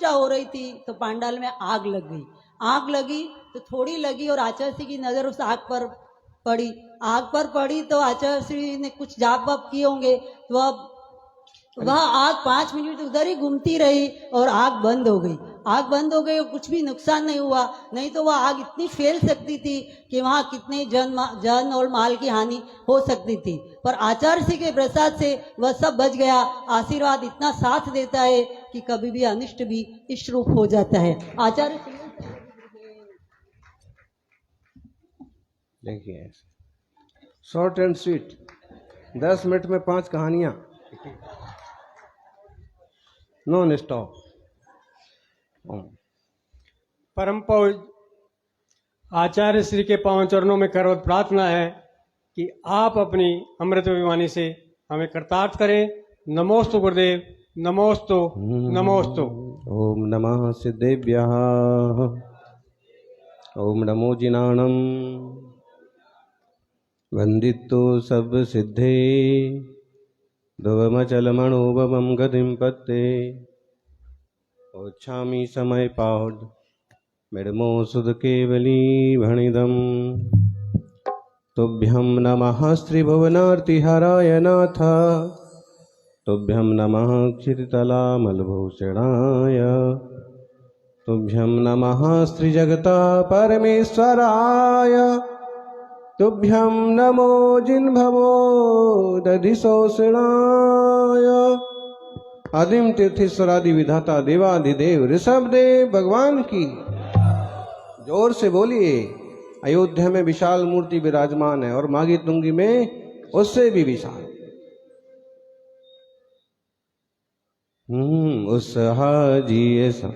प्रतिष्ठा हो रही थी तो पांडाल में आग लग गई। आग लगी तो थोड़ी लगी और आचार्य श्री की नजर उस आग पर पड़ी। आग पर पड़ी तो आचार्य श्री ने कुछ जाप वाप किए होंगे, तो अब वह आग 5 मिनट उधर ही घूमती रही और आग बंद हो गई। आग बंद हो गई और कुछ भी नुकसान नहीं हुआ। नहीं तो वह आग इतनी फैल सकती थी कि वहां कितने जन और माल की हानि हो सकती थी, पर आचार्य श्री के प्रसाद से वह सब बच गया। आशीर्वाद इतना साथ देता है कि कभी भी अनिष्ट भी इष्ट रूप हो जाता है। आचार्य श्री देखिए, शॉर्ट एंड स्वीट, 10 मिनट में 5 कहानियां, नॉन स्टॉप। परम पूज्य आचार्य श्री के पावन चरणों में करवत प्रार्थना है कि आप अपनी अमृत विमानी से हमें कृतार्थ करें। नमोस्तु गुरुदेव, नमोस्तु नमोस्तु। ओम नमः सिद्धेभ्यः, ओम नमो जिनाणम वंदितो सब सिद्धे ध्रुवमचलमणोभवं गतिं पत्ते ओच्छामि समय पाद मिडमो सुध केवली भणिदम्। तुभ्यं नमः श्रीभुवनार्तिहराय नाथ, तुभ्यं नमः क्षितितलामलभूषणाय, तुभ्यं नमः श्रीजगता परमेश्वराय, तुभ्यं नमो जिन्भवो दधिशोषणाय। आदिम तीर्थेश्वरादि विधाता देवाधिदेव ऋषभदेव भगवान की। जोर से बोलिए। अयोध्या में विशाल मूर्ति विराजमान है और मागी तुंगी में उससे भी विशाल। उस हाजी ऐसा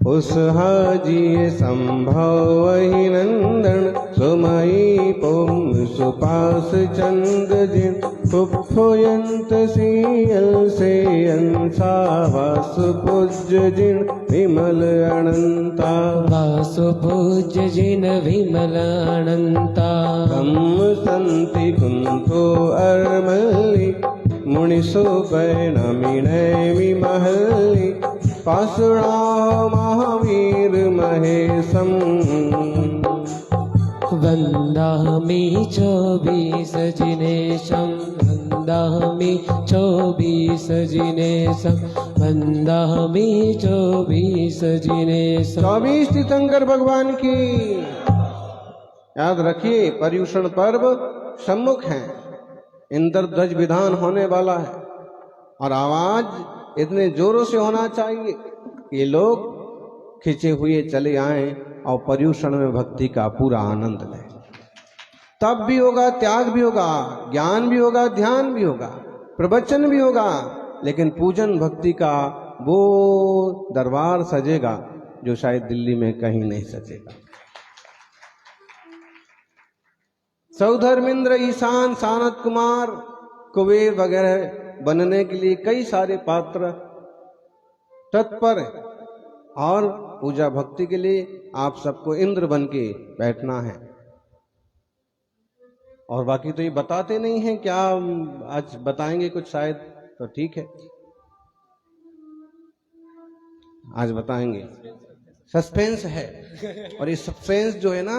उस हाजी संभव वही नंदन सुमई पुम सुपास चंद जिन फुफुयंत सियल से अंसा वासु पूज्य जिन विमल अनंता, वासु पूज्य जिन विमल अनंता। ब्रह्म संति कुंठो अरमल्ली मुनिसो बैनमिनय विमहल्ली, पासुणा महावीर महेशम। वंदामि 24 जिनेशम, वंदामि 24 जिनेशम, वंदामि 24 जिनेशम। 24 तीर्थंकर भगवान की। याद रखिए, पर्युषण पर्व सम्मुख है, इंद्रध्वज विधान होने वाला है और आवाज इतने जोरों से होना चाहिए कि लोग खिंचे हुए चले आएं और पर्युषण में भक्ति का पूरा आनंद लें। तप भी होगा, त्याग भी होगा, ज्ञान भी होगा, ध्यान भी होगा, प्रवचन भी होगा, लेकिन पूजन भक्ति का वो दरबार सजेगा जो शायद दिल्ली में कहीं नहीं सजेगा। सौधर्मेंद्र, ईशान, सानत कुमार, कुबेर वगैरह बनने के लिए कई सारे पात्र तत्पर हैं और पूजा भक्ति के लिए आप सबको इंद्र बन के बैठना है। और बाकी तो ये बताते नहीं हैं, क्या आज बताएंगे कुछ शायद, तो ठीक है आज बताएंगे। सस्पेंस है और ये सस्पेंस जो है ना,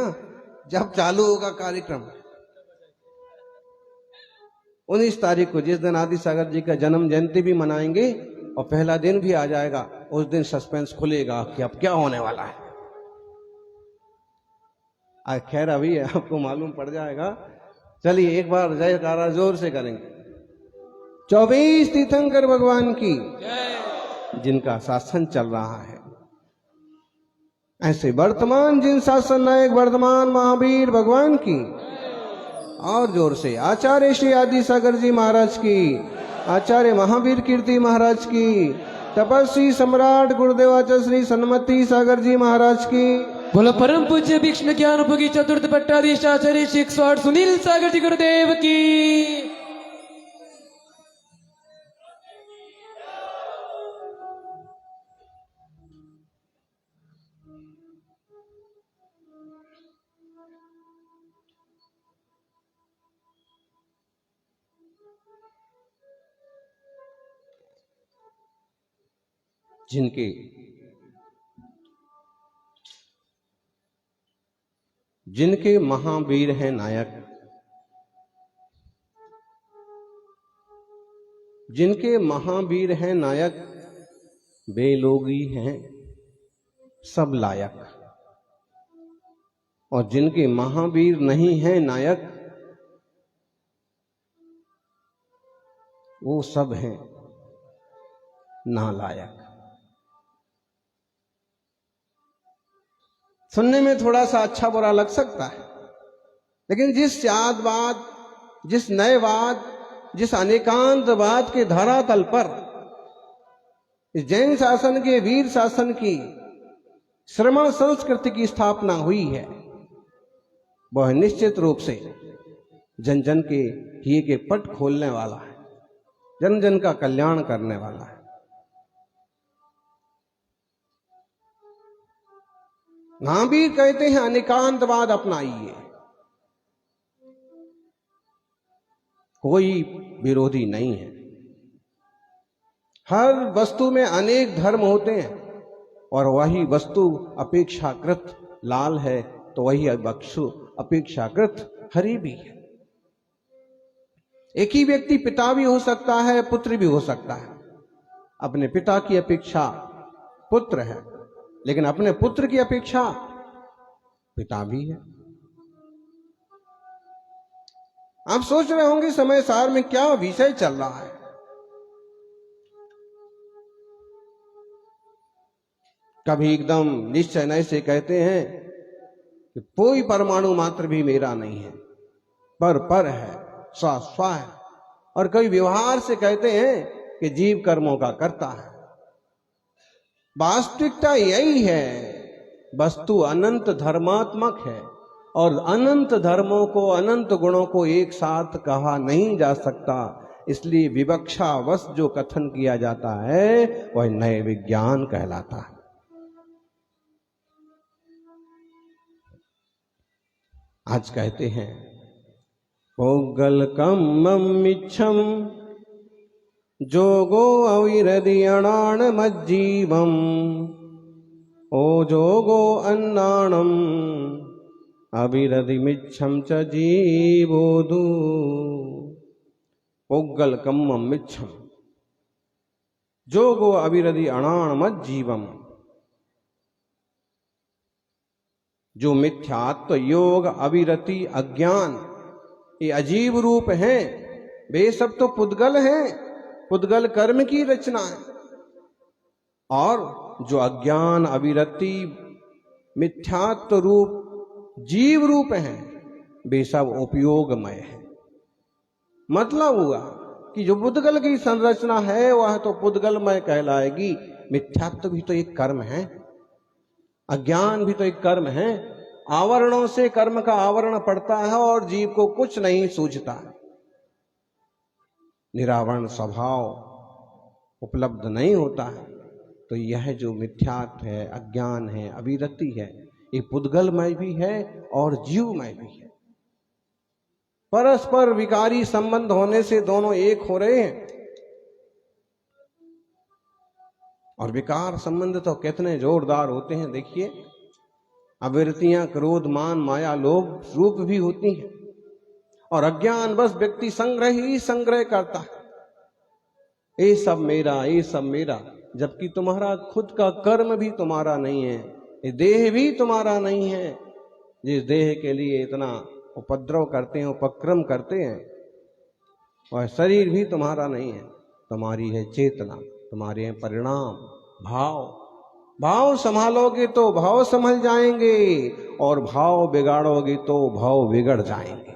जब चालू होगा कार्यक्रम 19 तारीख को, जिस दिन आदि सागर जी का जन्म जयंती भी मनाएंगे और पहला दिन भी आ जाएगा, उस दिन सस्पेंस खुलेगा कि अब क्या होने वाला है। खैर अभी आपको मालूम पड़ जाएगा। चलिए एक बार जयकारा जोर से करेंगे। 24 तीर्थंकर भगवान की, जिनका शासन चल रहा है। ऐसे वर्तमान जिन शासन नायक वर्तमान महावीर भगवान की। और जोर से आचार्य श्री आदि सागर जी महाराज की, आचार्य महावीर कीर्ति महाराज की, तपस्वी सम्राट गुरुदेवाचार्य श्री सन्मति सागर जी महाराज की। बोलो परम पूज्य भीष्म ज्ञान उपयोगी चतुर्थ पट्टाधीश आचार्य श्री 108 सुनील सागर जी गुरुदेव की। जिनके महावीर हैं नायक, जिनके महावीर हैं नायक, वे लोग ही हैं सब लायक। और जिनके महावीर नहीं हैं नायक, वो सब हैं नालायक। सुनने में थोड़ा सा अच्छा बुरा लग सकता है, लेकिन जिस जातवाद, जिस नयवाद, जिस अनेकांतवाद के धरातल पर इस जैन शासन के वीर शासन की श्रमण संस्कृति की स्थापना हुई है, वह निश्चित रूप से जन जन के हिये के पट खोलने वाला है, जन जन का कल्याण करने वाला है। महावीर कहते हैं अनेकांतवाद अपनाइए, कोई विरोधी नहीं है। हर वस्तु में अनेक धर्म होते हैं और वही वस्तु अपेक्षाकृत लाल है तो वही वस्तु अपेक्षाकृत हरी भी है। एक ही व्यक्ति पिता भी हो सकता है, पुत्र भी हो सकता है। अपने पिता की अपेक्षा पुत्र है, लेकिन अपने पुत्र की अपेक्षा पिता भी है। आप सोच रहे होंगे समय सार में क्या विषय चल रहा है। कभी एकदम निश्चय नय से कहते हैं कि कोई परमाणु मात्र भी मेरा नहीं है, पर है, स्व स्व है। और कई व्यवहार से कहते हैं कि जीव कर्मों का करता है। वास्तविकता यही है, वस्तु अनंत धर्मात्मक है और अनंत धर्मों को, अनंत गुणों को एक साथ कहा नहीं जा सकता। इसलिए विवक्षावश जो कथन किया जाता है वह नए विज्ञान कहलाता है। आज कहते हैं पौगलकम् इच्छम जोगो अविरदियणान मज्जीवम ओ जोगो अन्नाणम अविरदिमिच्छम च जीवोदु। पौगलकम् इच्छम जोगो अविरदि अणान मज्जीवम। जो मिथ्यात्व, योग, अविरति, अज्ञान, ये अजीब रूप हैं। वे सब तो पुद्गल हैं, पुद्गल कर्म की रचना है। और जो अज्ञान, अविरति, मिथ्यात्व रूप जीव रूप हैं, वे सब उपयोगमय है। मतलब हुआ कि जो पुद्गल की संरचना है वह तो पुद्गलमय कहलाएगी। मिथ्यात्व भी तो एक कर्म है, अज्ञान भी तो एक कर्म है। आवरणों से कर्म का आवरण पड़ता है और जीव को कुछ नहीं सूझता है। निरावरण स्वभाव उपलब्ध नहीं होता है। तो यह जो मिथ्यात्व है, अज्ञान है, अविरति है, ये पुद्गलमय भी है और जीवमय भी है। परस्पर विकारी संबंध होने से दोनों एक हो रहे हैं। और विकार संबंध तो कितने जोरदार होते हैं। देखिए, अविरतियां क्रोध, मान, माया, लोभ रूप भी होती हैं। और अज्ञान बस व्यक्ति संग्रह ही संग्रह करता है, ये सब मेरा, ये सब मेरा, जबकि तुम्हारा खुद का कर्म भी तुम्हारा नहीं है, ये देह भी तुम्हारा नहीं है। जिस देह के लिए इतना उपद्रव करते हैं, उपक्रम करते हैं, वह शरीर भी तुम्हारा नहीं है। तुम्हारी है चेतना, तुम्हारे हैं परिणाम, भाव। भाव संभालोगे तो भाव संभल जाएंगे और भाव बिगाड़ोगे तो भाव बिगड़ जाएंगे।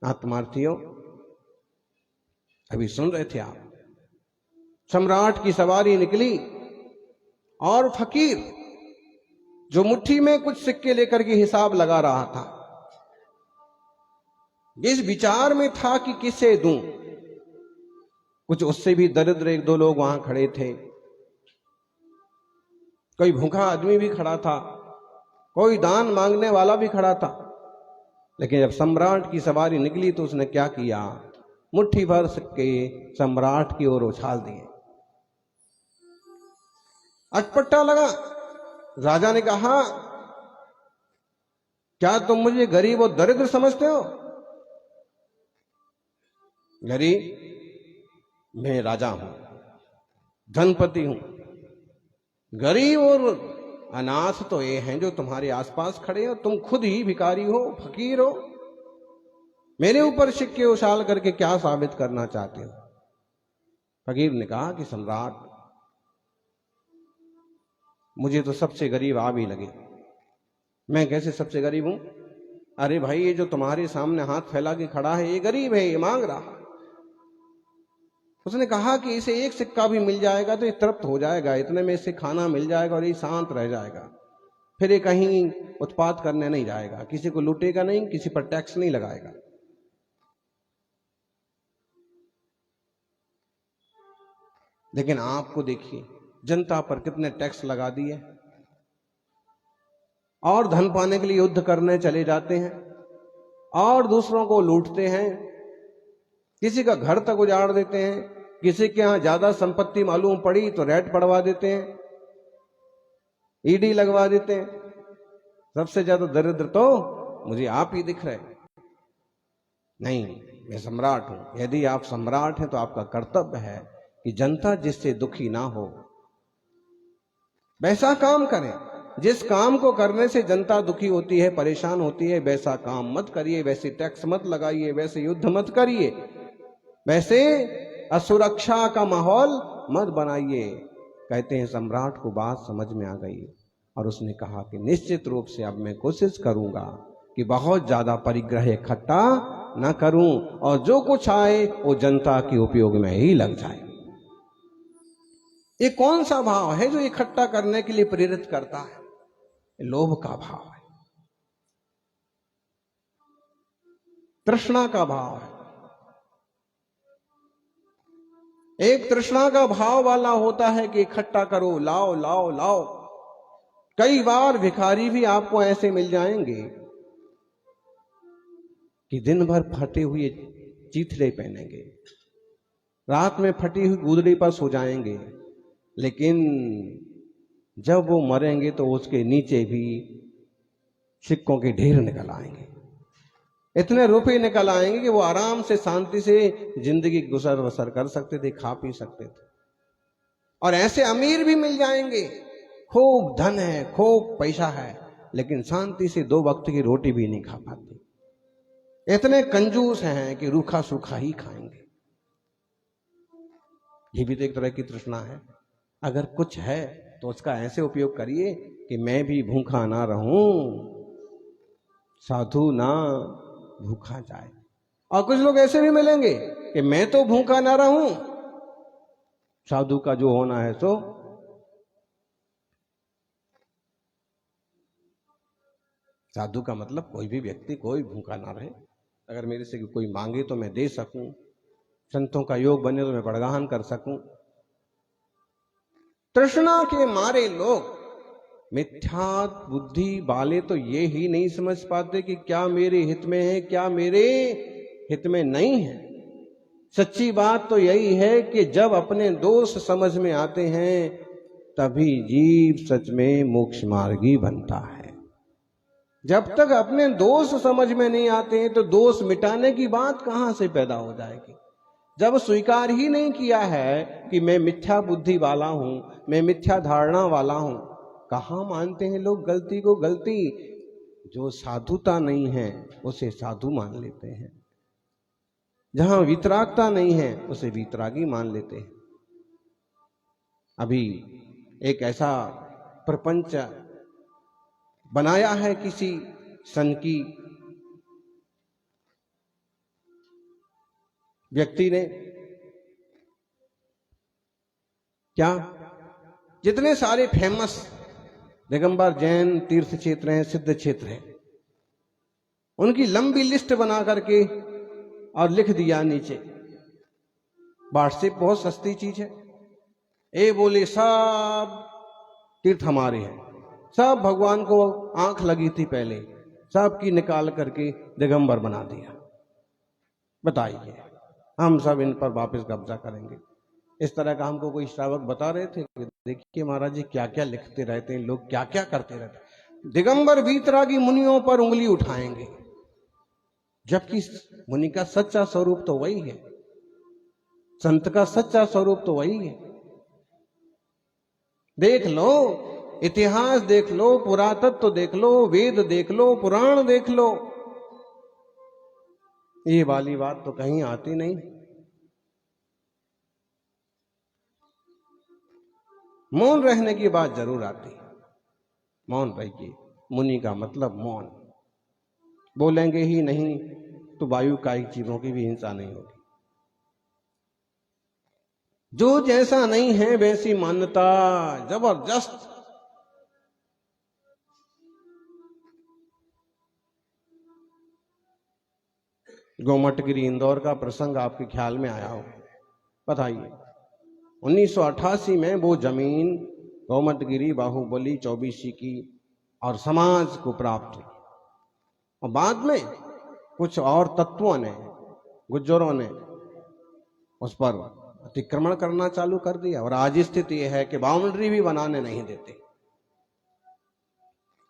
आत्मार्थियों, अभी सुन रहे थे आप, सम्राट की सवारी निकली और फकीर जो मुट्ठी में कुछ सिक्के लेकर के हिसाब लगा रहा था, इस विचार में था कि किसे दूं। कुछ उससे भी दरिद्र एक दो लोग वहां खड़े थे, कोई भूखा आदमी भी खड़ा था, कोई दान मांगने वाला भी खड़ा था। लेकिन जब सम्राट की सवारी निकली तो उसने क्या किया, मुट्ठी भर के सम्राट की ओर उछाल दिए। अटपटा लगा। राजा ने कहा, क्या तुम मुझे गरीब और दरिद्र समझते हो? गरीब मैं राजा हूं, धनपति हूं। गरीब और अनाथ तो ये हैं जो तुम्हारे आसपास खड़े हो। तुम खुद ही भिखारी हो, फकीर हो। मेरे ऊपर सिक्के उछाल करके क्या साबित करना चाहते हो? फकीर ने कहा कि सम्राट, मुझे तो सबसे गरीब आप ही लगे। मैं कैसे सबसे गरीब हूं? अरे भाई, ये जो तुम्हारे सामने हाथ फैला के खड़ा है, ये गरीब है, ये मांग रहा। उसने कहा कि इसे एक सिक्का भी मिल जाएगा तो ये तृप्त हो जाएगा, इतने में इसे खाना मिल जाएगा और ये शांत रह जाएगा। फिर ये कहीं उत्पात करने नहीं जाएगा, किसी को लूटेगा नहीं, किसी पर टैक्स नहीं लगाएगा। लेकिन आपको देखिए, जनता पर कितने टैक्स लगा दिए और धन पाने के लिए युद्ध करने चले जाते हैं और दूसरों को लूटते हैं। किसी का घर तक उजाड़ देते हैं, किसी के यहां ज्यादा संपत्ति मालूम पड़ी तो रेड पड़वा देते हैं, ईडी लगवा देते हैं। सबसे ज्यादा दरिद्र तो मुझे आप ही दिख रहे। नहीं, मैं सम्राट हूं। यदि आप सम्राट हैं तो आपका कर्तव्य है कि जनता जिससे दुखी ना हो वैसा काम करें। जिस काम को करने से जनता दुखी होती है, परेशान होती है, वैसा काम मत करिए, वैसे टैक्स मत लगाइए, वैसे युद्ध मत करिए, वैसे असुरक्षा का माहौल मत बनाइए। कहते हैं सम्राट को बात समझ में आ गई और उसने कहा कि निश्चित रूप से अब मैं कोशिश करूंगा कि बहुत ज्यादा परिग्रह इकट्ठा न करूं और जो कुछ आए वो जनता के उपयोग में ही लग जाए। ये कौन सा भाव है जो इकट्ठा करने के लिए प्रेरित करता है? लोभ का भाव है, तृष्णा का भाव है। एक तृष्णा का भाव वाला होता है कि इकट्ठा करो, लाओ लाओ लाओ। कई बार भिखारी भी आपको ऐसे मिल जाएंगे कि दिन भर फटे हुए चीथड़े पहनेंगे, रात में फटी हुई गुदड़ी पर सो जाएंगे, लेकिन जब वो मरेंगे तो उसके नीचे भी सिक्कों के ढेर निकल आएंगे। इतने रुपए निकल आएंगे कि वो आराम से शांति से जिंदगी गुजर बसर कर सकते थे, खा पी सकते थे। और ऐसे अमीर भी मिल जाएंगे, खूब धन है, खूब पैसा है, लेकिन शांति से 2 वक्त की रोटी भी नहीं खा पाते। इतने कंजूस हैं कि रूखा सूखा ही खाएंगे। ये भी तो एक तरह की तृष्णा है। अगर कुछ है तो उसका ऐसे उपयोग करिए कि मैं भी भूखा ना रहूं, साधु ना भूखा जाए। और कुछ लोग ऐसे भी मिलेंगे कि मैं तो भूखा ना रहूं, साधु का जो होना है सो। साधु का मतलब कोई भी व्यक्ति कोई भूखा ना रहे। अगर मेरे से कोई मांगे तो मैं दे सकूं, संतों का योग बने तो मैं बड़गाहन कर सकूं। तृष्णा के मारे लोग मिथ्या बुद्धि वाले तो ये ही नहीं समझ पाते कि क्या मेरे हित में है, क्या मेरे हित में नहीं है। सच्ची बात तो यही है कि जब अपने दोष समझ में आते हैं तभी जीव सच में मोक्ष मार्गी बनता है। जब तक अपने दोष समझ में नहीं आते हैं तो दोष मिटाने की बात कहां से पैदा हो जाएगी। जब स्वीकार ही नहीं किया है कि मैं मिथ्या बुद्धि वाला हूं, मैं मिथ्या धारणा वाला हूं, कहां मानते हैं लोग गलती को गलती। जो साधुता नहीं है उसे साधु मान लेते हैं, जहां वितरागता नहीं है उसे वितरागी मान लेते हैं। अभी एक ऐसा प्रपंच बनाया है किसी सन की व्यक्ति ने, क्या जितने सारे फेमस दिगंबर जैन तीर्थ क्षेत्र हैं, सिद्ध क्षेत्र हैं, उनकी लंबी लिस्ट बना करके और लिख दिया नीचे। व्हाट्सएप बहुत सस्ती चीज है। ए बोले सब तीर्थ हमारे हैं, सब भगवान को आंख लगी थी पहले, सब की निकाल करके दिगंबर बना दिया। बताइए हम सब इन पर वापस कब्जा करेंगे। इस तरह का हमको कोई श्रावक बता रहे थे कि देखिए महाराज जी क्या क्या लिखते रहते हैं, लोग क्या क्या करते रहते हैं, दिगंबर वीतरागी मुनियों पर उंगली उठाएंगे, जबकि मुनि का सच्चा स्वरूप तो वही है, संत का सच्चा स्वरूप तो वही है। देख लो, इतिहास देख लो, पुरातत्व देख लो, वेद देख लो, पुराण देख लो, ये वाली बात तो कहीं आती नहीं। मौन रहने की बात जरूर आती है, मौन रहिए। मुनि का मतलब मौन, बोलेंगे ही नहीं तो वायुकायिक चीजों की भी हिंसा नहीं होगी। जो जैसा नहीं है वैसी मान्यता, जबरदस्त। गोमटगिरी इंदौर का प्रसंग आपके ख्याल में आया हो, बताइए। 1988 में वो जमीन गोमटगिरी बाहुबली चौबीसी की और समाज को प्राप्त हुई, और बाद में कुछ और तत्वों ने, गुज्जरों ने उस पर अतिक्रमण करना चालू कर दिया, और आज स्थिति यह है कि बाउंड्री भी बनाने नहीं देते।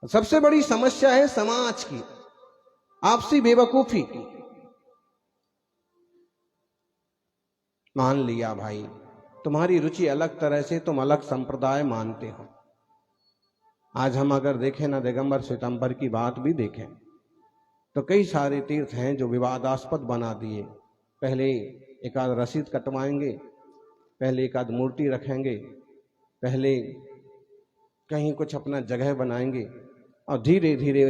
सबसे बड़ी समस्या है समाज की, आपसी बेवकूफी की। मान लिया भाई, तुम्हारी रुचि अलग तरह से, तुम अलग संप्रदाय मानते हो। आज हम अगर देखें ना, दिगंबर श्वेतांबर की बात भी देखें तो कई सारे तीर्थ हैं जो विवादास्पद बना दिए। पहले एक आध रसीद कटवाएंगे, पहले एक आध मूर्ति रखेंगे, पहले कहीं कुछ अपना जगह बनाएंगे, और धीरे धीरे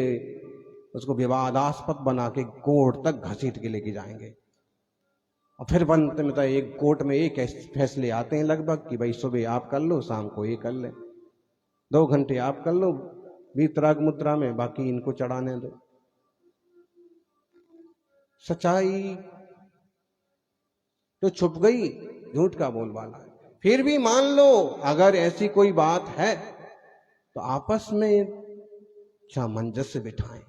उसको विवादास्पद बना के कोर्ट तक घसीट के लेके जाएंगे। और फिर बनते में एक कोर्ट में एक फैसले आते हैं लगभग कि भाई सुबह आप कर लो, शाम को ये कर ले, 2 घंटे आप कर लो वीतराग मुद्रा में, बाकी इनको चढ़ाने दो। सच्चाई तो छुप गई, झूठ का बोलबाला है। फिर भी मान लो अगर ऐसी कोई बात है तो आपस में सामंजस्य बिठाएं।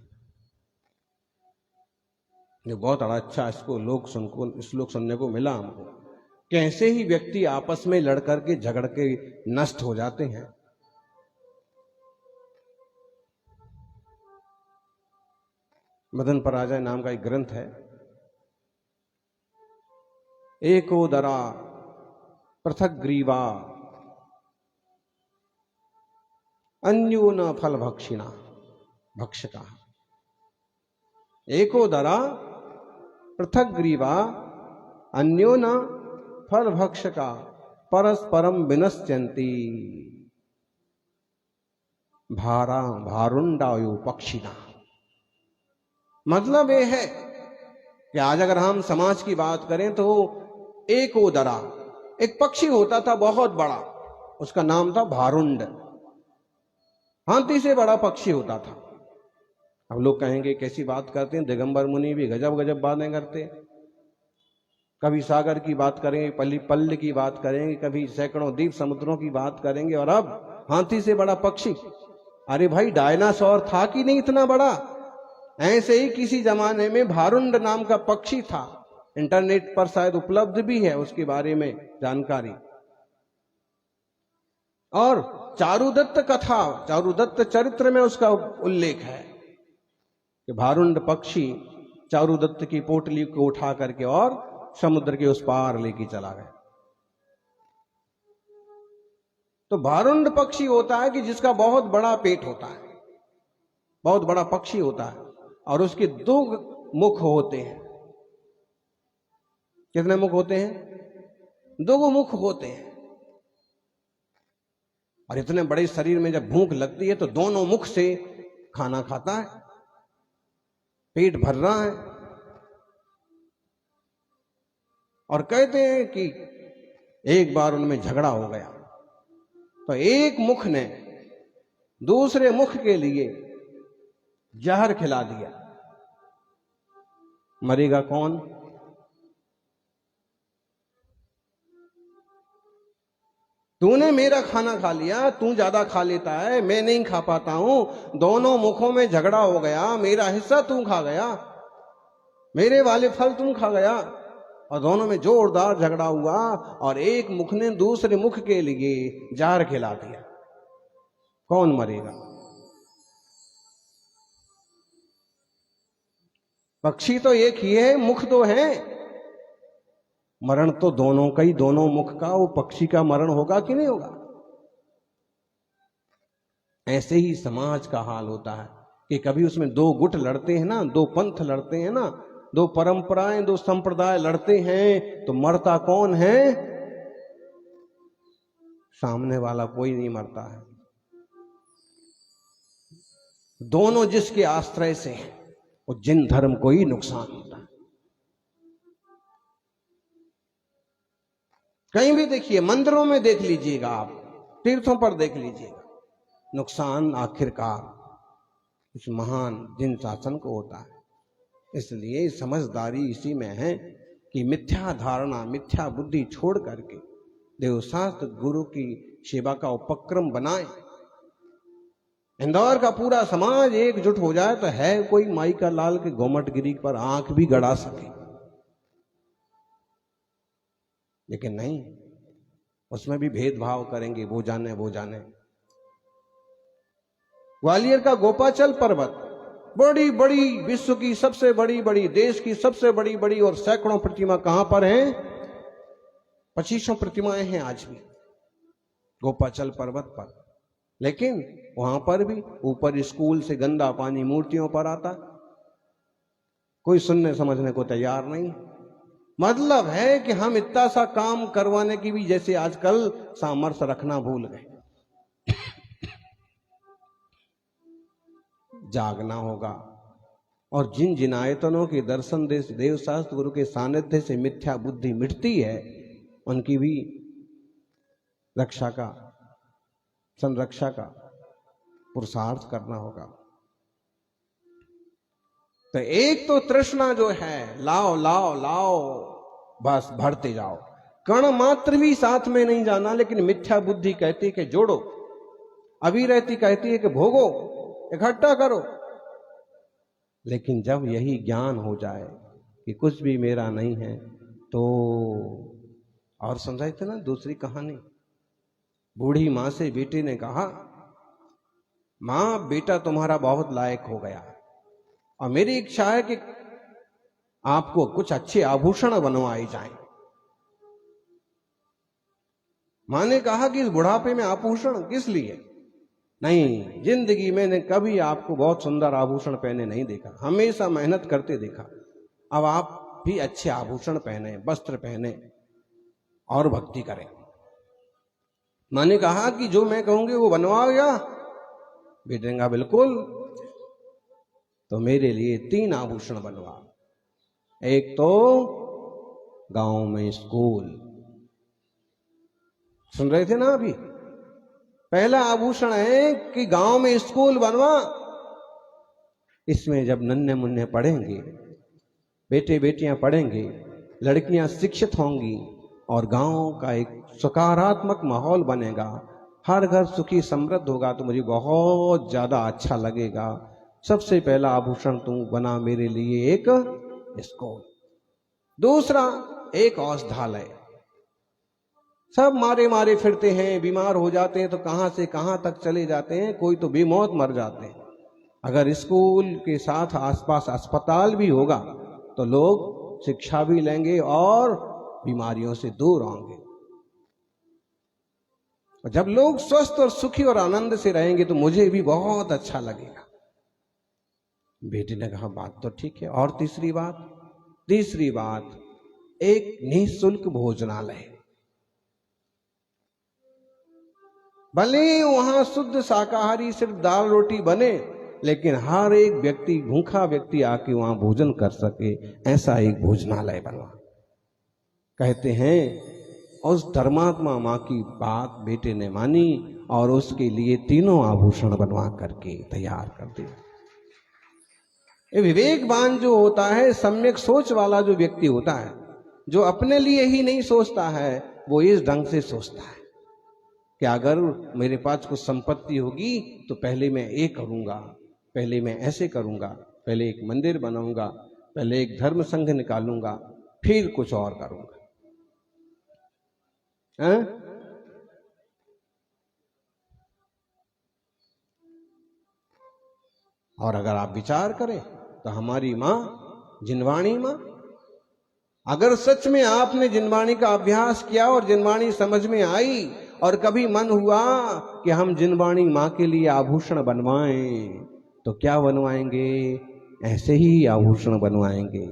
ये बहुत अच्छा इसको श्लोक सुनने को मिला हमको। कैसे ही व्यक्ति आपस में लड़ करके झगड़ के नष्ट हो जाते हैं। मदन पराजय नाम का एक ग्रंथ है। एकोदरा पृथक ग्रीवा अन्योन फल भक्षिणा भक्षका। एकोदरा पृथक ग्रीवा अन्योन फल भक्षका परस्परम विनश्यन्ति भारुंडायु पक्षिणा। मतलब यह है कि आज अगर हम समाज की बात करें तो एक उदरा, एक पक्षी होता था बहुत बड़ा, उसका नाम था भारुंड, हाथी से बड़ा पक्षी होता था। अब लोग कहेंगे कैसी बात करते हैं, दिगंबर मुनि भी गजब गजब बातें करते हैं। कभी सागर की बात करेंगे, पल्ली की बात करेंगे, कभी सैकड़ों द्वीप समुद्रों की बात करेंगे, और अब हाथी से बड़ा पक्षी। अरे भाई डायनासोर था कि नहीं इतना बड़ा? ऐसे ही किसी जमाने में भारुंड नाम का पक्षी था। इंटरनेट पर शायद उपलब्ध भी है उसके बारे में जानकारी। और चारुदत्त कथा, चारुदत्त चरित्र में उसका उल्लेख है कि भारुंड पक्षी चारुदत्त की पोटली को उठा करके और समुद्र के उस पार लेके चला गया। तो भारुंड पक्षी होता है कि जिसका बहुत बड़ा पेट होता है, बहुत बड़ा पक्षी होता है, और उसके 2 मुख होते हैं। कितने मुख होते हैं? 2 मुख होते हैं। और इतने बड़े शरीर में जब भूख लगती है तो दोनों मुख से खाना खाता है, पेट भर रहा है। और कहते हैं कि एक बार उनमें झगड़ा हो गया तो एक मुख ने दूसरे मुख के लिए जहर खिला दिया। मरेगा कौन? तूने मेरा खाना खा लिया, तू ज्यादा खा लेता है, मैं नहीं खा पाता हूं, दोनों मुखों में झगड़ा हो गया, मेरा हिस्सा तू खा गया, मेरे वाले फल तुम खा गया। और दोनों में जोरदार झगड़ा हुआ और एक मुख ने दूसरे मुख के लिए जहर खिला दिया। कौन मरेगा? पक्षी तो एक ही है, मुख तो है, मरण तो दोनों का ही, दोनों मुख का। वो पक्षी का मरण होगा कि नहीं होगा? ऐसे ही समाज का हाल होता है कि कभी उसमें दो गुट लड़ते हैं ना, दो पंथ लड़ते हैं ना, दो परंपराएं, दो संप्रदाय लड़ते हैं, तो मरता कौन है? सामने वाला कोई नहीं मरता है। दोनों जिसके आश्रय से हैं वो जिन धर्म को ही नुकसान होता है। कहीं भी देखिए, मंदिरों में देख लीजिएगा, आप तीर्थों पर देख लीजिएगा, नुकसान आखिरकार इस महान जिन शासन को होता है। इसलिए समझदारी इसी में है कि मिथ्या धारणा, मिथ्या बुद्धि छोड़ करके देवशास्त्र गुरु की सेवा का उपक्रम बनाए। इंदौर का पूरा समाज एकजुट हो जाए तो है कोई माई का लाल के गोमटगिरी पर आंख भी गड़ा सके, लेकिन नहीं, उसमें भी भेदभाव करेंगे, वो जाने वो जाने। ग्वालियर का गोपाचल पर्वत, बड़ी बड़ी, विश्व की सबसे बड़ी बड़ी, देश की सबसे बड़ी बड़ी और सैकड़ों प्रतिमा कहां पर हैं? 2500 प्रतिमाएं हैं आज भी गोपाचल पर्वत पर। लेकिन वहां पर भी ऊपर स्कूल से गंदा पानी मूर्तियों पर आता, कोई सुनने समझने को तैयार नहीं। मतलब है कि हम इतना सा काम करवाने की भी जैसे आजकल सामर्थ्य रखना भूल गए। जागना होगा और जिन जिन आयतनों के दर्शन से, देवशास्त्र गुरु के सानिध्य से मिथ्या बुद्धि मिटती है, उनकी भी रक्षा का, संरक्षा का पुरुषार्थ करना होगा। तो एक तो तृष्णा जो है, लाओ लाओ लाओ, बस भरते जाओ, कण मात्र भी साथ में नहीं जाना। लेकिन मिथ्या बुद्धि कहती है कि जोड़ो, अभी रहती कहती है कि भोगो, इकट्ठा करो। लेकिन जब यही ज्ञान हो जाए कि कुछ भी मेरा नहीं है, तो और समझाई थे ना दूसरी कहानी, बूढ़ी मां से बेटे ने कहा, मां बेटा तुम्हारा बहुत लायक हो गया और मेरी इच्छा है कि आपको कुछ अच्छे आभूषण बनवाए जाएं। मां ने कहा कि इस बुढ़ापे में आभूषण किस लिए? नहीं, जिंदगी मैंने कभी आपको बहुत सुंदर आभूषण पहने नहीं देखा, हमेशा मेहनत करते देखा। अब आप भी अच्छे आभूषण पहने, वस्त्र पहने और भक्ति करें। मैंने कहा कि जो मैं कहूंगी वो बनवाओगा? बेटे ने कहा बिल्कुल। तो मेरे लिए 3 आभूषण बनवा। एक तो गांव में स्कूल, सुन रहे थे ना अभी, पहला आभूषण है कि गांव में स्कूल बनवा। इसमें जब नन्हे मुन्ने पढ़ेंगे, बेटे बेटियां पढ़ेंगे, लड़कियां शिक्षित होंगी और गांव का एक सकारात्मक माहौल बनेगा, हर घर सुखी समृद्ध होगा, तो मुझे बहुत ज्यादा अच्छा लगेगा। सबसे पहला आभूषण तू बना मेरे लिए एक स्कूल। दूसरा, एक औषधालय। सब मारे मारे फिरते हैं, बीमार हो जाते हैं तो कहां से कहां तक चले जाते हैं, कोई तो बेमौत मर जाते हैं। अगर स्कूल के साथ आसपास अस्पताल भी होगा तो लोग शिक्षा भी लेंगे और बीमारियों से दूर होंगे। और जब लोग स्वस्थ और सुखी और आनंद से रहेंगे तो मुझे भी बहुत अच्छा लगेगा। बेटी ने कहा बात तो ठीक है। और तीसरी बात, एक निःशुल्क भोजनालय। भले वहां शुद्ध शाकाहारी सिर्फ दाल रोटी बने, लेकिन हर एक व्यक्ति, भूखा व्यक्ति आके वहां भोजन कर सके, ऐसा एक भोजनालय बनवा। कहते हैं उस धर्मात्मा मां की बात बेटे ने मानी और उसके लिए 3 आभूषण बनवा करके तैयार कर दिए। ये विवेकवान जो होता है, सम्यक सोच वाला जो व्यक्ति होता है, जो अपने लिए ही नहीं सोचता है, वो इस ढंग से सोचता है कि अगर मेरे पास कुछ संपत्ति होगी तो पहले मैं ये करूंगा, पहले मैं ऐसे करूंगा, पहले एक मंदिर बनाऊंगा, पहले एक धर्म संघ निकालूंगा, फिर कुछ और करूंगा। हैं? और अगर आप विचार करें तो हमारी मां जिनवाणी मां, अगर सच में आपने जिनवाणी का अभ्यास किया और जिनवाणी समझ में आई और कभी मन हुआ कि हम जिनवाणी मां के लिए आभूषण बनवाएं, तो क्या बनवाएंगे? ऐसे ही आभूषण बनवाएंगे।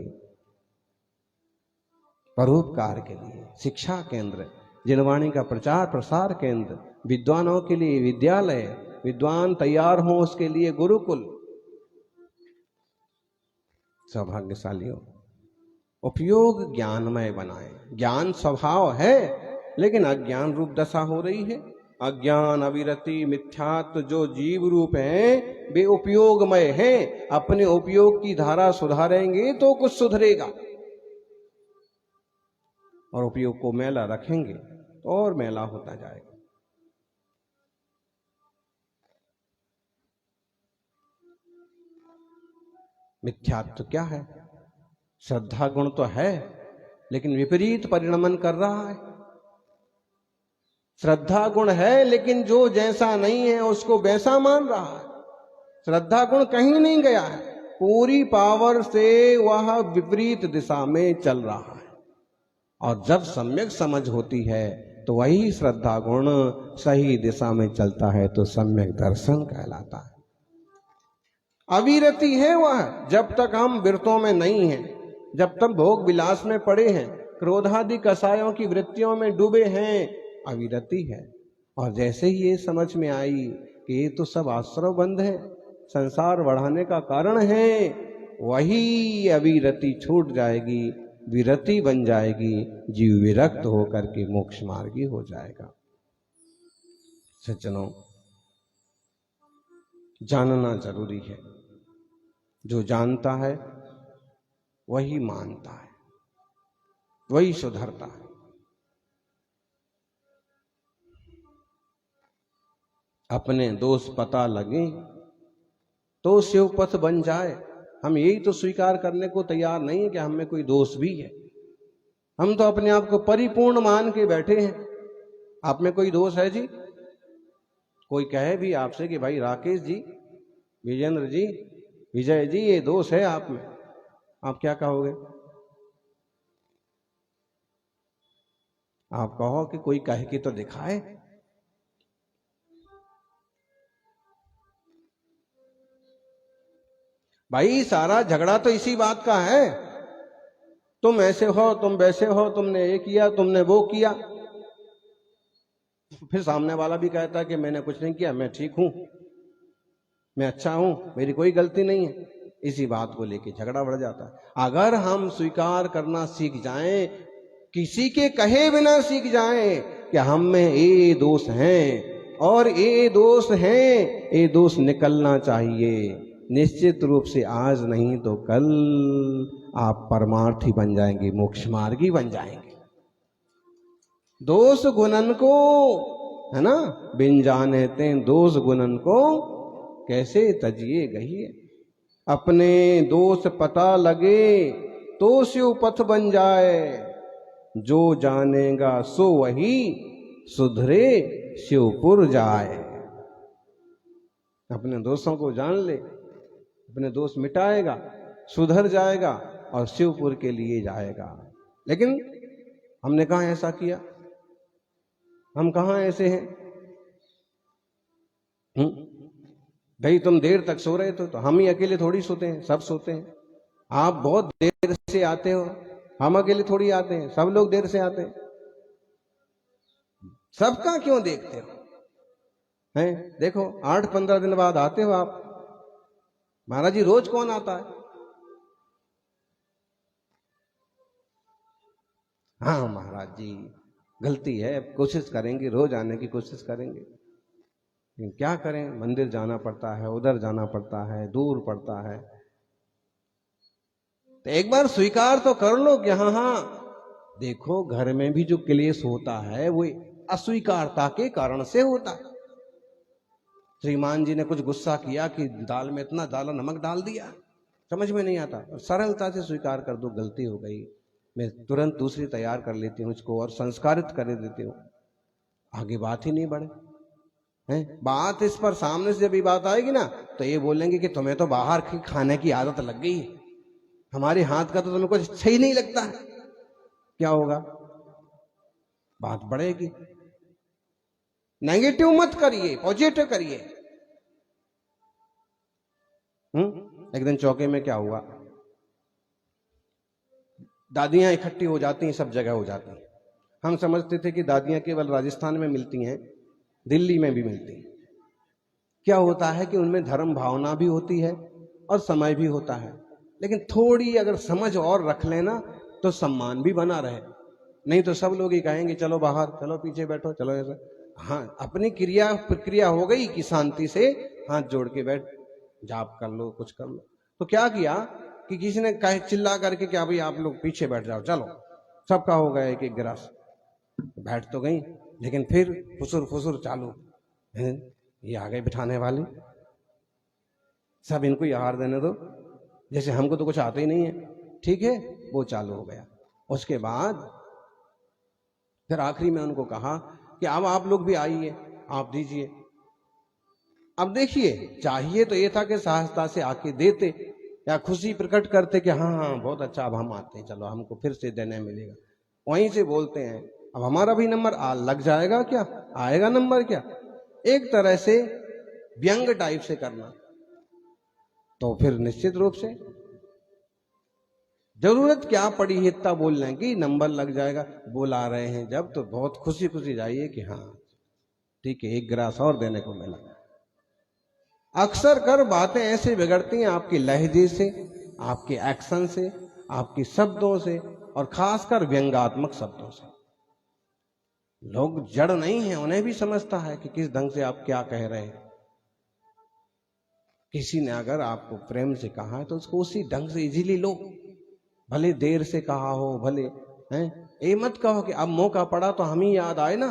परोपकार के लिए शिक्षा केंद्र, जिनवाणी का प्रचार प्रसार केंद्र, विद्वानों के लिए विद्यालय, विद्वान तैयार हो उसके लिए गुरुकुल। सौभाग्यशालियों, उपयोग ज्ञानमय बनाए। ज्ञान स्वभाव है, लेकिन अज्ञान रूप दशा हो रही है। अज्ञान, अविरति, मिथ्यात्व जो जीव रूप हैं वे उपयोगमय हैं। अपने उपयोग की धारा सुधारेंगे तो कुछ सुधरेगा, और उपयोग को मैला रखेंगे तो और मैला होता जाएगा। मिथ्यात्व क्या है? श्रद्धा गुण तो है, लेकिन विपरीत परिणमन कर रहा है। श्रद्धा गुण है, लेकिन जो जैसा नहीं है उसको वैसा मान रहा है। श्रद्धा गुण कहीं नहीं गया है, पूरी पावर से वह विपरीत दिशा में चल रहा है। और जब सम्यक समझ होती है तो वही श्रद्धा गुण सही दिशा में चलता है, तो सम्यक दर्शन कहलाता है। अविरति है वह, जब तक हम विरतों में नहीं हैं, जब तक भोग विलास में पड़े हैं, क्रोधादि कसायों की वृत्तियों में डूबे हैं, अविरति है। और जैसे ही ये समझ में आई कि ये तो सब आश्रव बंध है, संसार बढ़ाने का कारण है, वही अविरति छूट जाएगी, विरति बन जाएगी, जीव विरक्त होकर के मोक्ष मार्गी हो जाएगा। सज्जनों, जानना जरूरी है। जो जानता है वही मानता है, वही सुधरता है। अपने दोष पता लगे तो शिवपथ बन जाए। हम यही तो स्वीकार करने को तैयार नहीं है कि हम में कोई दोष भी है। हम तो अपने आप को परिपूर्ण मान के बैठे हैं। आप में कोई दोष है जी? कोई कहे भी आपसे कि भाई राकेश जी, विजेंद्र जी, विजय जी, ये दोष है आप में, आप क्या कहोगे? आप कहो कि कोई कहे कि तो दिखाए। भाई सारा झगड़ा तो इसी बात का है, तुम ऐसे हो, तुम वैसे हो, तुमने ये किया, तुमने वो किया। फिर सामने वाला भी कहता है कि मैंने कुछ नहीं किया, मैं ठीक हूं, मैं अच्छा हूं, मेरी कोई गलती नहीं है। इसी बात को लेके झगड़ा बढ़ जाता है। अगर हम स्वीकार करना सीख जाएं, किसी के कहे बिना सीख जाएं कि हम में ये दोष हैं और ये दोष हैं, ये दोष निकलना चाहिए, निश्चित रूप से आज नहीं तो कल आप परमार्थी बन जाएंगे, मोक्ष मार्गी बन जाएंगे। दोष गुणन को, है ना, बिन जाने ते दोष गुणन को कैसे तजिए गहिए। अपने दोष पता लगे तो शिव पथ बन जाए, जो जानेगा सो वही सुधरे शिवपुर जाए। अपने दोषों को जान ले, अपने दोष मिटाएगा, सुधर जाएगा और शिवपुर के लिए जाएगा। लेकिन हमने कहाँ ऐसा किया? हम कहाँ ऐसे हैं? भाई तुम देर तक सो रहे थे तो हम ही अकेले थोड़ी सोते हैं, सब सोते हैं। आप बहुत देर से आते हो, हम अकेले थोड़ी आते हैं, सब लोग देर से आते हैं। सबका क्यों देखते हो? हैं? देखो 8-15 दिन बाद आते हो आप। महाराज जी रोज कौन आता है? हाँ महाराज जी गलती है, कोशिश करेंगे, रोज आने की कोशिश करेंगे, लेकिन क्या करें, मंदिर जाना पड़ता है, उधर जाना पड़ता है, दूर पड़ता है। तो एक बार स्वीकार तो कर लो कि हाँ, देखो घर में भी जो क्लेश होता है वो अस्वीकारता के कारण से होता है। श्रीमान जी ने कुछ गुस्सा किया कि दाल में इतना ज्यादा नमक डाल दिया, समझ में नहीं आता, और सरलता से स्वीकार कर दो गलती हो गई, मैं तुरंत दूसरी तैयार कर लेती हूँ उसको और संस्कारित कर देती हूँ, आगे बात ही नहीं बढ़े हैं। बात इस पर सामने से जब ये बात आएगी ना तो ये बोलेंगे कि तुम्हें तो बाहर की खाने की आदत लग गई है, हमारे हाथ का तो तुम्हें कुछ अच्छा ही नहीं लगता है। क्या होगा? बात बढ़ेगी। नेगेटिव मत करिए, पॉजिटिव करिए। एक दिन चौके में क्या हुआ, दादियां इकट्ठी हो जाती हैं, सब जगह हो जाती हैं। हम समझते थे कि दादियां केवल राजस्थान में मिलती हैं, दिल्ली में भी मिलती हैं। क्या होता है कि उनमें धर्म भावना भी होती है और समय भी होता है, लेकिन थोड़ी अगर समझ और रख लेना तो सम्मान भी बना रहे। नहीं तो सब लोग ही कहेंगे चलो बाहर, चलो पीछे बैठो, चलो ऐसा। हाँ, अपनी क्रिया प्रक्रिया हो गई कि शांति से हाथ जोड़ के बैठ, जाप कर लो, कुछ कर लो। तो क्या किया कि किसी ने कहे चिल्ला करके क्या भाई आप लोग पीछे बैठ जाओ, चलो सबका हो गया एक एक गिलास। बैठ तो गई, लेकिन फिर फुसुर फुसुर चालू, ये आ गए बिठाने वाले, सब इनको ही आहार देने दो, जैसे हमको तो कुछ आता ही नहीं है। ठीक है, वो चालू हो गया। उसके बाद फिर आखिरी में उनको कहा कि अब आप लोग भी आइए, आप दीजिए। अब देखिए, चाहिए तो ये था कि सहजता से आके देते या खुशी प्रकट करते कि हाँ हाँ बहुत अच्छा, अब हम आते हैं, चलो हमको फिर से देने मिलेगा। वहीं से बोलते हैं अब हमारा भी नंबर लग जाएगा क्या, आएगा नंबर क्या। एक तरह से व्यंग टाइप से करना, तो फिर निश्चित रूप से जरूरत क्या पड़ी है इतना बोलने की, नंबर लग जाएगा। बुला रहे हैं जब तो बहुत खुशी खुशी जाइए कि हाँ ठीक है, एक गिलास और देने को मिला। अक्सर कर बातें ऐसे बिगड़ती हैं आपकी लहजे से, आपके एक्शन से, आपके शब्दों से, और खासकर व्यंग्यात्मक शब्दों से। लोग जड़ नहीं है, उन्हें भी समझता है कि किस ढंग से आप क्या कह रहे हैं। किसी ने अगर आपको प्रेम से कहा है तो उसको उसी ढंग से इजीली लो, भले देर से कहा हो, भले हैं। ये मत कहो कि अब मौका पड़ा तो हम ही याद आए ना,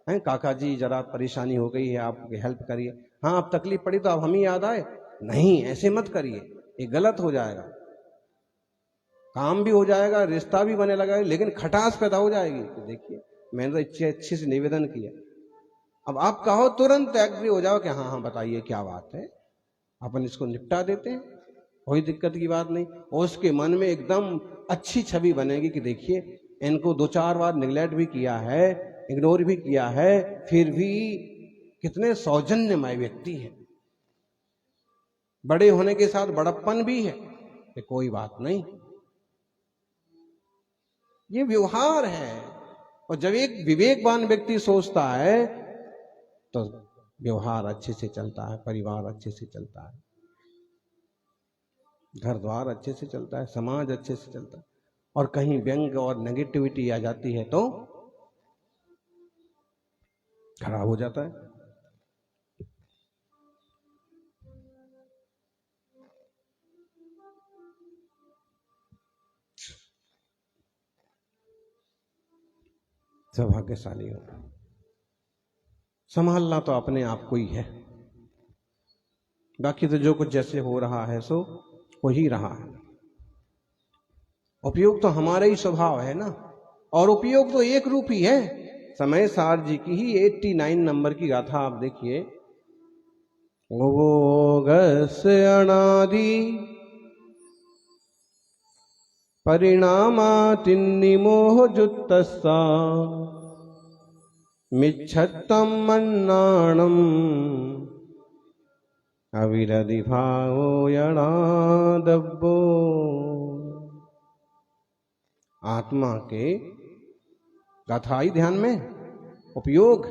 हैं काका जी जरा परेशानी हो गई है, आप हेल्प करिए। हाँ, अब तकलीफ पड़ी तो अब हम ही याद आए। नहीं, ऐसे मत करिए, ये गलत हो जाएगा। काम भी हो जाएगा, रिश्ता भी बने लगा, लेकिन खटास पैदा हो जाएगी। तो देखिए, मैंने तो अच्छे से निवेदन किया। अब आप कहो तुरंत एग्री हो जाओ कि हाँ हाँ बताइए क्या बात है, अपन इसको निपटा देते हैं, कोई दिक्कत की बात नहीं। और उसके मन में एकदम अच्छी छवि बनेगी कि देखिए इनको 2-4 बार निगलेक्ट भी किया है, इग्नोर भी किया है, फिर भी कितने सौजन्यमय व्यक्ति है। बड़े होने के साथ बड़प्पन भी है कि कोई बात नहीं, ये व्यवहार है। और जब एक विवेकवान व्यक्ति सोचता है तो व्यवहार अच्छे से चलता है, परिवार अच्छे से चलता है, घर द्वार अच्छे से चलता है, समाज अच्छे से चलता है। और कहीं व्यंग और नेगेटिविटी आ जाती है तो खराब हो जाता है। सौभाग्यशाली हो, संभालना तो अपने आप को ही है, बाकी तो जो कुछ जैसे हो रहा है सो हो ही रहा है। उपयोग तो हमारा ही स्वभाव है ना, और उपयोग तो एक रूप ही है। समय सार जी की ही 89 नंबर की गाथा आप देखिए। ओगस अनादि परिणामातिन्निमोह जुत्तस्सा मिच्छत्तम मन्नाणम अविरधि भावो यणादब्बो। आत्मा के गाथा आई ध्यान में। उपयोग,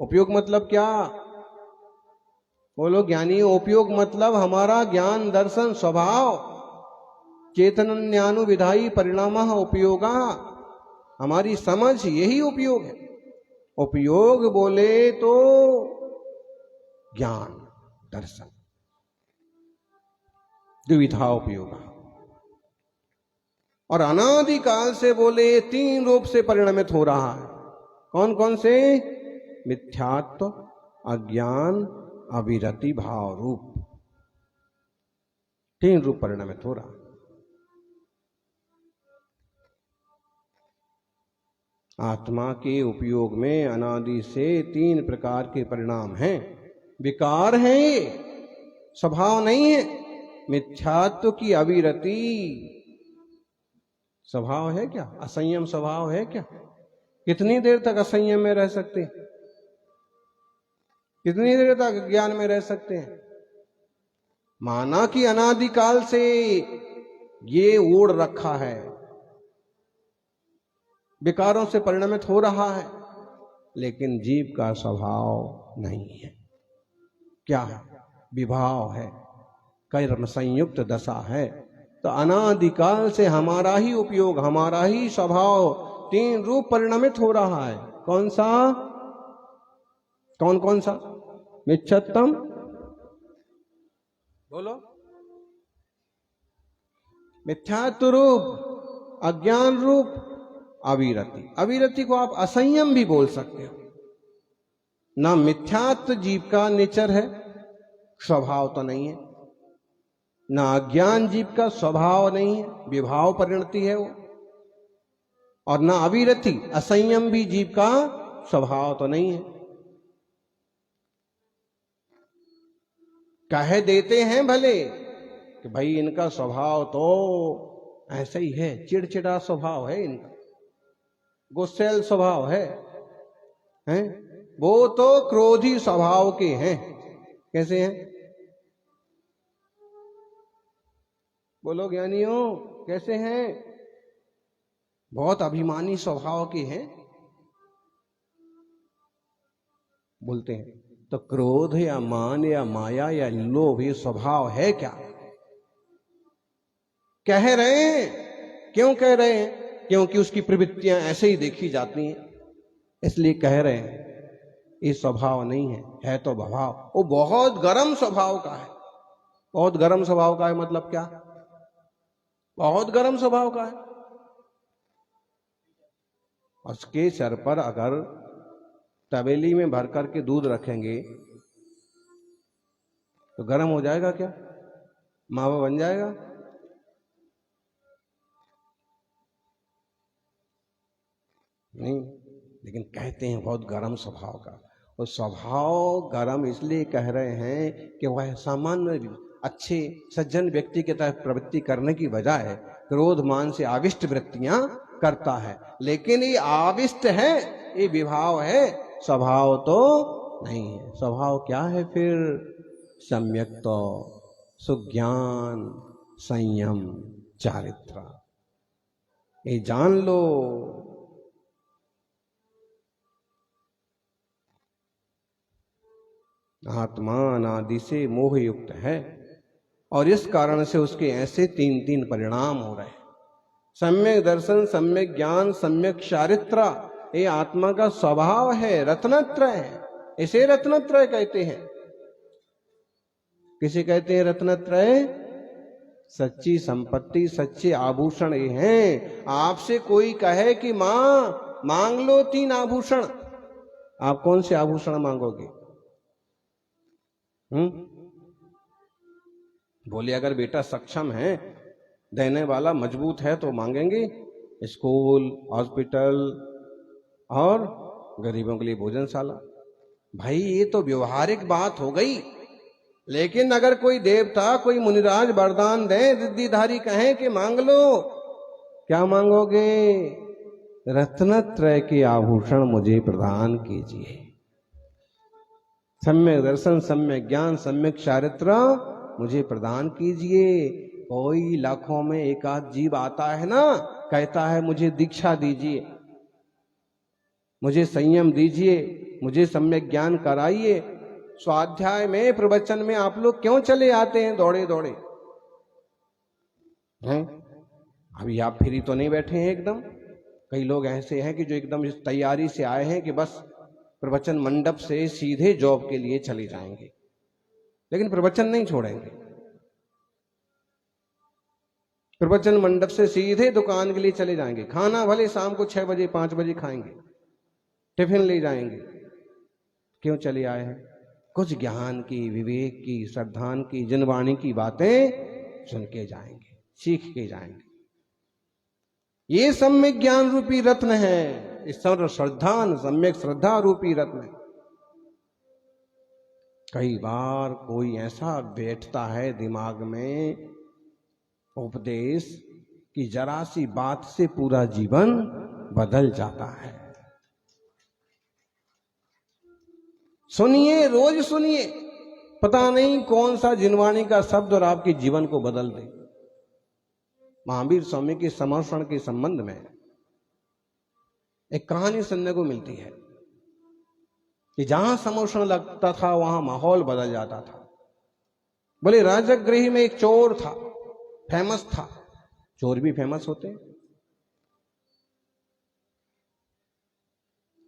उपयोग मतलब क्या बोलो ज्ञानी? उपयोग मतलब हमारा ज्ञान दर्शन स्वभाव, चेतनन्यानुविधायी परिणाम उपयोगा, हमारी समझ, यही उपयोग है। उपयोग बोले तो ज्ञान दर्शन, द्विविधा उपयोग। और अनादिकाल से बोले 3 रूप से परिणमित हो रहा है। कौन कौन से? मिथ्यात्व, अज्ञान, अविरति भाव रूप, 3 रूप परिणमित हो रहा। आत्मा के उपयोग में अनादि से 3 प्रकार के परिणाम हैं। विकार हैं, ये स्वभाव नहीं है। मिथ्यात्व की अविरति स्वभाव है क्या? असंयम स्वभाव है क्या? कितनी देर तक असंयम में रह सकते हैं? कितनी देर तक ज्ञान में रह सकते हैं? माना कि अनादिकाल से ये ओढ़ रखा है, विकारों से परिणमित हो रहा है, लेकिन जीव का स्वभाव नहीं है। क्या है? विभाव है, कर्म संयुक्त दशा है। तो अनादिकाल से हमारा ही उपयोग, हमारा ही स्वभाव 3 रूप परिणमित हो रहा है। कौन सा? कौन कौन सा? मिथ्यत्वम, बोलो। मिथ्यात्व रूप, अज्ञान रूप, अविरति। अविरति को आप असंयम भी बोल सकते हो। ना मिथ्यात्व जीव का नेचर है, स्वभाव तो नहीं है, ना अज्ञान जीव का स्वभाव नहीं है, विभाव परिणति है वो, और ना अविरति असंयम भी जीव का स्वभाव तो नहीं है। कह देते हैं भले कि भाई इनका स्वभाव तो ऐसा ही है, चिड़चिड़ा स्वभाव है इनका, गुस्सैल स्वभाव है, हैं? वो तो क्रोधी स्वभाव के हैं। कैसे हैं? बोलो ज्ञानियों, कैसे हैं? बहुत अभिमानी स्वभाव के हैं, बोलते हैं। तो क्रोध या मान या माया या लोभ ये स्वभाव है क्या? कह रहे हैं। क्यों कह रहे हैं? क्योंकि उसकी प्रवृत्तियां ऐसे ही देखी जाती हैं, इसलिए कह रहे हैं। ये स्वभाव नहीं है तो भाव। वो बहुत गर्म स्वभाव का है। बहुत गर्म स्वभाव का है मतलब क्या? बहुत गर्म स्वभाव का है। उसके सर पर अगर तवेली में भर करके दूध रखेंगे तो गर्म हो जाएगा क्या? मावा बन जाएगा? नहीं। लेकिन कहते हैं बहुत गर्म स्वभाव का। और स्वभाव गर्म इसलिए कह रहे हैं कि वह सामान्य अच्छे सज्जन व्यक्ति के तरफ प्रवृत्ति करने की बजाय क्रोध मान से आविष्ट वृत्तियां करता है। लेकिन ये आविष्ट है, ये विभाव है, स्वभाव तो नहीं है। स्वभाव क्या है फिर? सम्यक तो सुज्ञान, संयम, चारित्र। ये जान लो। आत्मा अनादि से मोह युक्त है और इस कारण से उसके ऐसे 3 परिणाम हो रहे हैं। सम्यक दर्शन, सम्यक ज्ञान, सम्यक चारित्र, ये आत्मा का स्वभाव है, रत्नत्रय है। इसे रत्नत्रय कहते हैं। किसे कहते हैं रत्नत्रय? सच्ची संपत्ति, सच्चे आभूषण ये हैं। आपसे कोई कहे कि मां मांग लो 3 आभूषण, आप कौन से आभूषण मांगोगे? बोले अगर बेटा सक्षम है, देने वाला मजबूत है तो मांगेंगे। स्कूल, हॉस्पिटल और गरीबों के लिए भोजनशाला। भाई ये तो व्यवहारिक बात हो गई। लेकिन अगर कोई देवता, कोई मुनिराज वरदान दे, रिद्धिधारी कहें कि मांग लो, क्या मांगोगे? रत्नत्रय के आभूषण मुझे प्रदान कीजिए। सम्यक दर्शन, सम्यक ज्ञान, सम्यक चारित्र मुझे प्रदान कीजिए। कोई लाखों में एक आध जीव आता है ना, कहता है मुझे दीक्षा दीजिए, मुझे संयम दीजिए, मुझे सम्यक ज्ञान कराइए। स्वाध्याय में, प्रवचन में आप लोग क्यों चले आते हैं दौड़े दौड़े? हैं? अभी आप फ्री तो नहीं बैठे हैं एकदम। कई लोग ऐसे हैं कि जो एकदम इस तैयारी से आए हैं कि बस प्रवचन मंडप से सीधे जॉब के लिए चले जाएंगे, लेकिन प्रवचन नहीं छोड़ेंगे। प्रवचन मंडप से सीधे दुकान के लिए चले जाएंगे। खाना भले शाम को 6 बजे 5 बजे खाएंगे, टिफिन ले जाएंगे। क्यों चले आए हैं? कुछ ज्ञान की, विवेक की, श्रद्धान की, जनवाणी की बातें सुन के जाएंगे, सीख के जाएंगे। ये सम्यक ज्ञान रूपी रत्न है, इस सर्व श्रद्धान सम्यक श्रद्धा रूपी रत्न। कई बार कोई ऐसा बैठता है दिमाग में उपदेश कि जरा सी बात से पूरा जीवन बदल जाता है। सुनिए, रोज सुनिए, पता नहीं कौन सा जिनवाणी का शब्द और आपके जीवन को बदल दे। महावीर स्वामी के समर्पण के संबंध में एक कहानी सुनने को मिलती है कि जहां समर्पण लगता था वहां माहौल बदल जाता था। बोले राजगृह में एक चोर था, फेमस था। चोर भी फेमस होते हैं।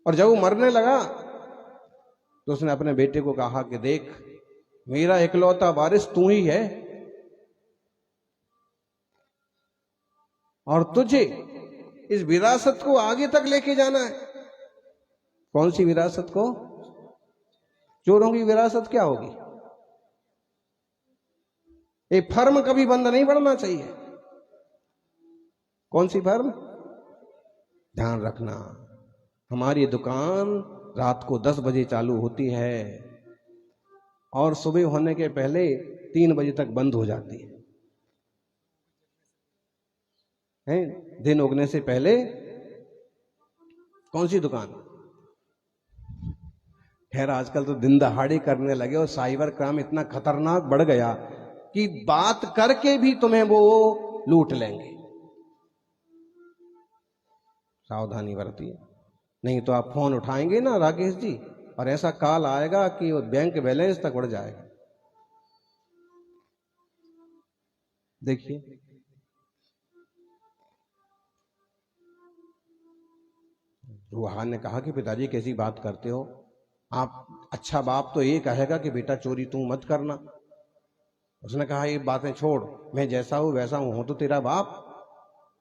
और जब वो मरने लगा तो उसने अपने बेटे को कहा कि देख, मेरा इकलौता वारिस तू ही है और तुझे इस विरासत को आगे तक लेके जाना है। कौन सी विरासत को? चोरों की विरासत क्या होगी? ये फर्म कभी बंद नहीं पड़ना चाहिए। कौन सी फर्म? ध्यान रखना, हमारी दुकान रात को 10 बजे चालू होती है और सुबह होने के पहले 3 बजे तक बंद हो जाती है। दिन उगने से पहले कौन सी दुकान? खैर आजकल तो दिन दहाड़े करने लगे और साइबर क्राइम इतना खतरनाक बढ़ गया कि बात करके भी तुम्हें वो लूट लेंगे। सावधानी बरतिए, नहीं तो आप फोन उठाएंगे ना राकेश जी, और ऐसा कॉल आएगा कि वो बैंक बैलेंस तक उड़ जाएगा। देखिए, रूहान ने कहा कि पिताजी कैसी बात करते हो आप? अच्छा बाप तो ये कहेगा कि बेटा चोरी तू मत करना। उसने कहा ये बातें छोड़, मैं जैसा हूं वैसा हूं तो तेरा बाप,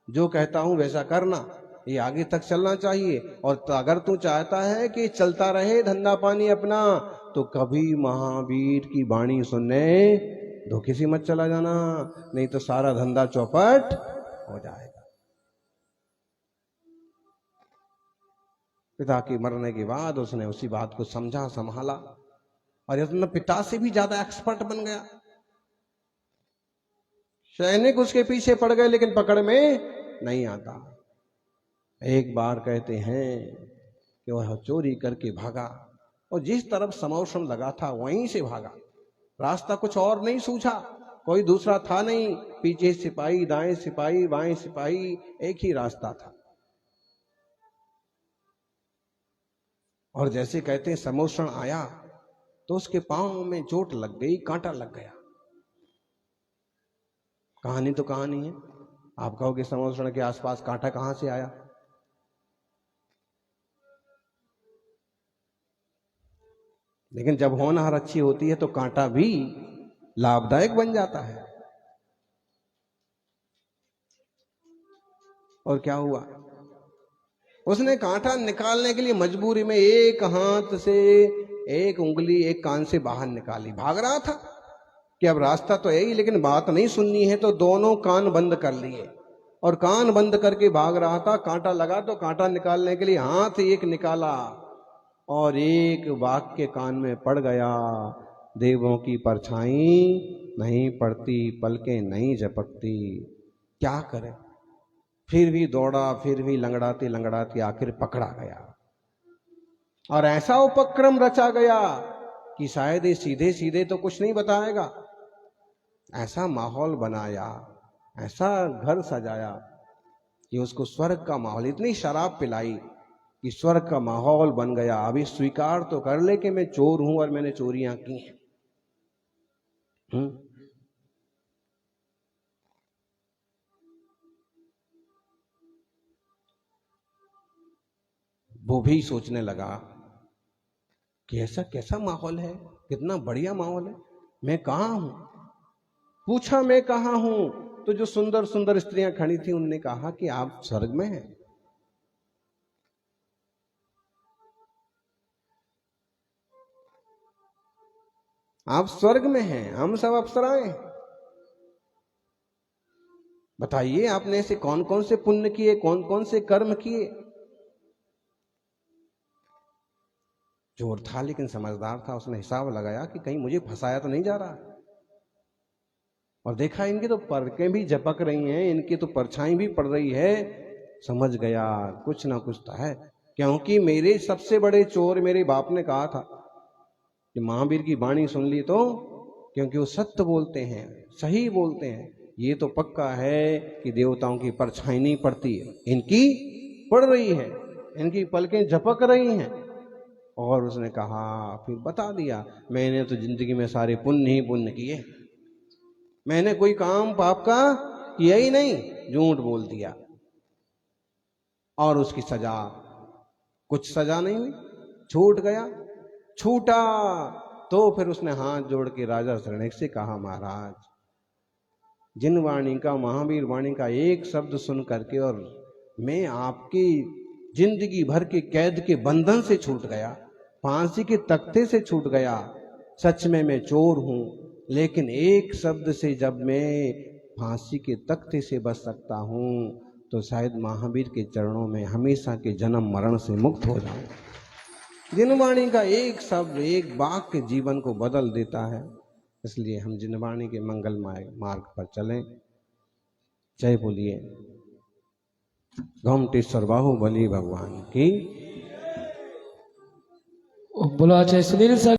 जो कहता हूं वैसा करना, ये आगे तक चलना चाहिए। और तो अगर तू चाहता है कि चलता रहे धंधा पानी अपना, तो कभी महावीर की वाणी सुनने धोखे से मत चला जाना, नहीं तो सारा धंधा चौपट हो जाएगा। पिता के मरने के बाद उसने उसी बात को समझा, संभाला और अपने पिता से भी ज्यादा एक्सपर्ट बन गया। सैनिक उसके पीछे पड़ गए लेकिन पकड़ में नहीं आता। एक बार कहते हैं कि वह चोरी करके भागा और जिस तरफ समोशन लगा था वहीं से भागा। रास्ता कुछ और नहीं सूझा, कोई दूसरा था नहीं। पीछे सिपाही, दाएं सिपाही, बाएं सिपाही, एक ही रास्ता था। और जैसे कहते हैं समोषण आया तो उसके पांव में चोट लग गई, कांटा लग गया। कहानी तो कहानी है। आप कहोगे समोषण के आसपास कांटा कहां से आया? लेकिन जब होनहार अच्छी होती है तो कांटा भी लाभदायक बन जाता है। और क्या हुआ? उसने कांटा निकालने के लिए मजबूरी में एक हाथ से एक उंगली एक कान से बाहर निकाली। भाग रहा था कि अब रास्ता तो है ही लेकिन बात नहीं सुननी है, तो दोनों कान बंद कर लिए और कान बंद करके भाग रहा था। कांटा लगा तो कांटा निकालने के लिए हाथ एक निकाला और एक बाघ के कान में पड़ गया। देवों की परछाई नहीं पड़ती, पलकें नहीं झपकती। क्या करे? फिर भी दौड़ा, फिर भी लंगड़ाते लंगड़ाते आखिर पकड़ा गया। और ऐसा उपक्रम रचा गया कि शायद ये सीधे सीधे तो कुछ नहीं बताएगा। ऐसा माहौल बनाया, ऐसा घर सजाया कि उसको स्वर्ग का माहौल, इतनी शराब पिलाई कि स्वर्ग का माहौल बन गया। अभी स्वीकार तो कर ले कि मैं चोर हूं और मैंने चोरियां की हैं। वो भी सोचने लगा कि ऐसा कैसा माहौल है, कितना बढ़िया माहौल है, मैं कहां हूं। पूछा मैं कहां हूं, तो जो सुंदर सुंदर स्त्रियां खड़ी थी उनने कहा कि आप स्वर्ग में हैं। आप स्वर्ग में हैं, हम सब अप्सराएं हैं। बताइए आपने ऐसे कौन कौन से पुण्य किए, कौन कौन से कर्म किए। चोर था लेकिन समझदार था, उसने हिसाब लगाया कि कहीं मुझे फंसाया तो नहीं जा रहा। और देखा इनकी तो पलकें भी झपक रही हैं, इनकी तो परछाई भी पड़ रही है। समझ गया कुछ ना कुछ तो है, क्योंकि मेरे सबसे बड़े चोर मेरे बाप ने कहा था कि महावीर की वाणी सुन ली तो, क्योंकि वो सत्य बोलते हैं, सही बोलते हैं, ये तो पक्का है कि देवताओं की परछाई नहीं पड़ती है, इनकी पड़ रही है, इनकी पलकें झपक रही हैं। और उसने कहा, फिर बता दिया, मैंने तो जिंदगी में सारे पुण्य ही पुण्य किए, मैंने कोई काम पाप का किया ही नहीं, झूठ बोल दिया। और उसकी सजा, कुछ सजा नहीं हुई, छूट गया। छूटा तो फिर उसने हाथ जोड़ के राजा शरणेक से कहा, महाराज जिन वाणी का, महावीर वाणी का एक शब्द सुन करके और मैं आपकी जिंदगी भर के कैद के बंधन से छूट गया, फांसी के तख्ते से छूट गया। सच में मैं चोर हूं, लेकिन एक शब्द से जब मैं फांसी के तख्ते से बच सकता हूं तो शायद महावीर के चरणों में हमेशा के जन्म मरण से मुक्त हो जाऊं। जिनवाणी का एक शब्द, एक वाक्य जीवन को बदल देता है। इसलिए हम जिनवाणी के मंगल मार्ग पर चलें। जय बोलिए गोमटेश्वर बाहुबली भगवान की। बोला जय सुनील सागर।